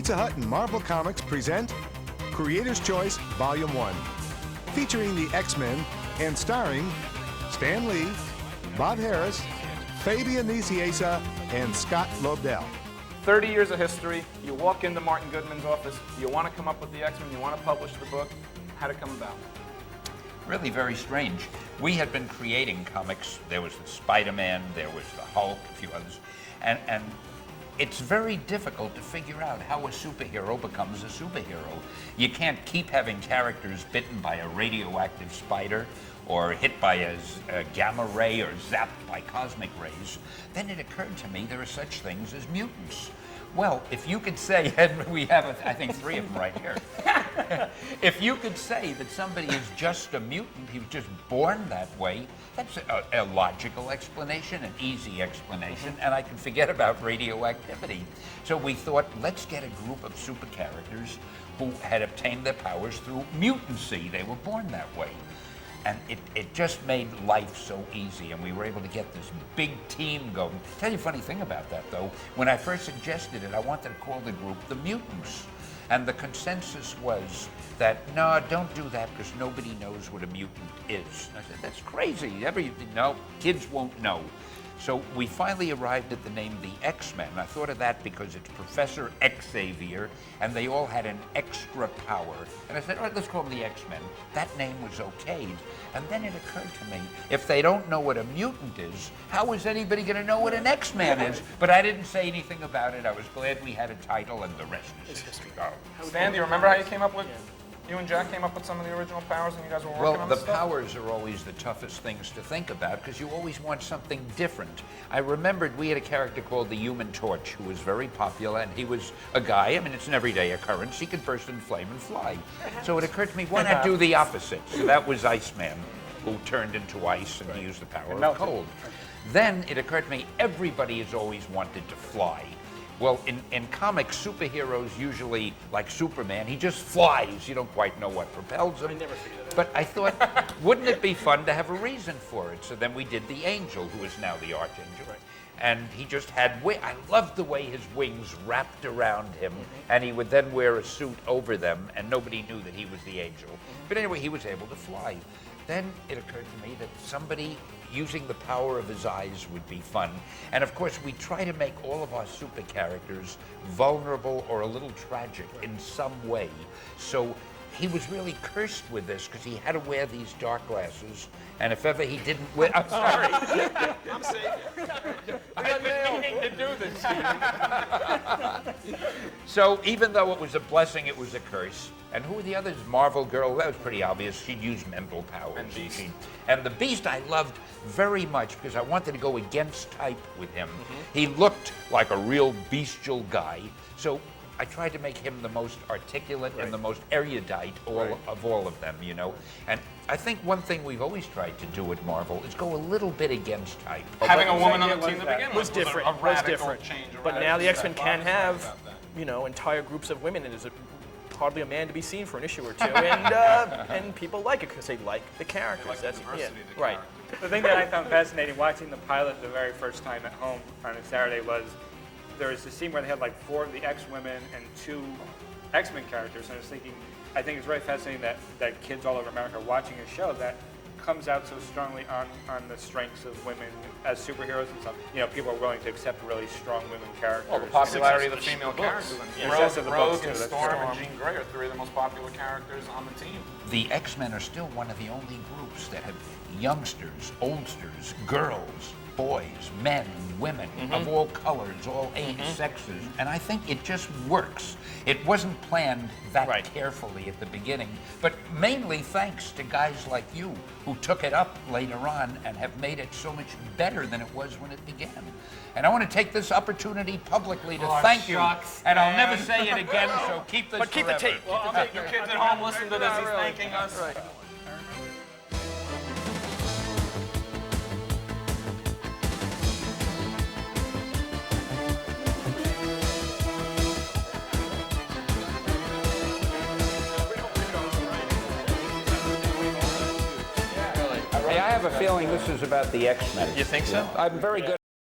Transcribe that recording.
Pizza Hut and Marvel Comics present Creator's Choice Vol. 1, featuring the X-Men and starring Stan Lee, Bob Harris, Fabian Nicieza, and Scott Lobdell. 30 years of history. You walk into Martin Goodman's office, you want to come up with the X-Men, you want to publish the book. How'd it come about? Really very strange. We had been creating comics. There was the Spider-Man, there was the Hulk, a few others. And it's very difficult to figure out how a superhero becomes a superhero. You can't keep having characters bitten by a radioactive spider or hit by a gamma ray or zapped by cosmic rays. Then it occurred to me there are such things as mutants. Well, if you could say, and we have, I think, 3 of them right here. If you could say that somebody is just a mutant, he was just born that way, that's a logical explanation, an easy explanation, and I can forget about radioactivity. So we thought, let's get a group of super characters who had obtained their powers through mutancy. They were born that way. And it just made life so easy, and we were able to get this big team going. Tell you a funny thing about that, though. When I first suggested it, I wanted to call the group the Mutants. And the consensus was that, no, don't do that because nobody knows what a mutant is. And I said, that's crazy. No, kids won't know. So we finally arrived at the name the X-Men. I thought of that because it's Professor Xavier, and they all had an extra power. And I said, all right, let's call them the X-Men. That name was okayed. And then it occurred to me, if they don't know what a mutant is, how is anybody going to know what an X-Man is? But I didn't say anything about it. I was glad we had a title, and the rest is history. Stan, do you remember how you came up with? You and Jack came up with some of the original powers and you guys were working on the this stuff? powers are always the toughest things to think about because you always want something different. I remembered we had a character called the Human Torch who was very popular, and he was a guy, I mean, it's an everyday occurrence, he could burst in flame and fly. So it occurred to me, why not do the opposite? So that was Iceman, who turned into ice and he used the power of cold. Then it occurred to me, everybody has always wanted to fly. Well, in comics, superheroes usually, like Superman, he just flies. You don't quite know what propels him. I never figured that out. But I thought, wouldn't it be fun to have a reason for it? So then we did the Angel, who is now the Archangel. Right. And he just had I loved the way his wings wrapped around him, and he would then wear a suit over them, and nobody knew that he was the Angel. But anyway, he was able to fly. Then it occurred to me that somebody using the power of his eyes would be fun. And of course, we try to make all of our super characters vulnerable or a little tragic in some way. So he was really cursed with this because he had to wear these dark glasses. And if ever he didn't wear, I'm sorry. I'm safe. I've been meaning to do this. So even though it was a blessing, it was a curse. And who were the others? Marvel Girl, that was pretty obvious. She'd use mental powers. And Beast. And the Beast I loved very much because I wanted to go against type with him. He looked like a real bestial guy. So I tried to make him the most articulate and the most erudite of all of them, you know. And I think one thing we've always tried to do at Marvel is go a little bit against type. Having a woman on the team to begin with was different. was different. Change, but now the X-Men can have, you know, entire groups of women, and there's hardly a man to be seen for an issue or two, and people like it because they like the characters. Like That's the diversity of the right. characters. The thing that I found fascinating watching the pilot the very first time at home on a Saturday was there was a scene where they had like 4 of the X-women and 2 X-Men characters, and I was thinking, I think it's very fascinating that kids all over America are watching a show that comes out so strongly on the strengths of women as superheroes and stuff. You know, people are willing to accept really strong women characters. Well, the popularity of the female characters. Rogue and too, Storm and Jean Grey are 3 of the most popular characters on the team. The X-Men are still one of the only groups that have youngsters, oldsters, girls, boys, men, women, of all colors, all sexes, and I think it just works. It wasn't planned that carefully at the beginning, but mainly thanks to guys like you who took it up later on and have made it so much better than it was when it began. And I want to take this opportunity publicly to thank you, and I'll never say it again, so keep this But keep the tape. Well, I'll make your kids at home listen to this. He's thanking us. Right. Hey, I have a feeling this is about the X-Men. You think so? I'm very good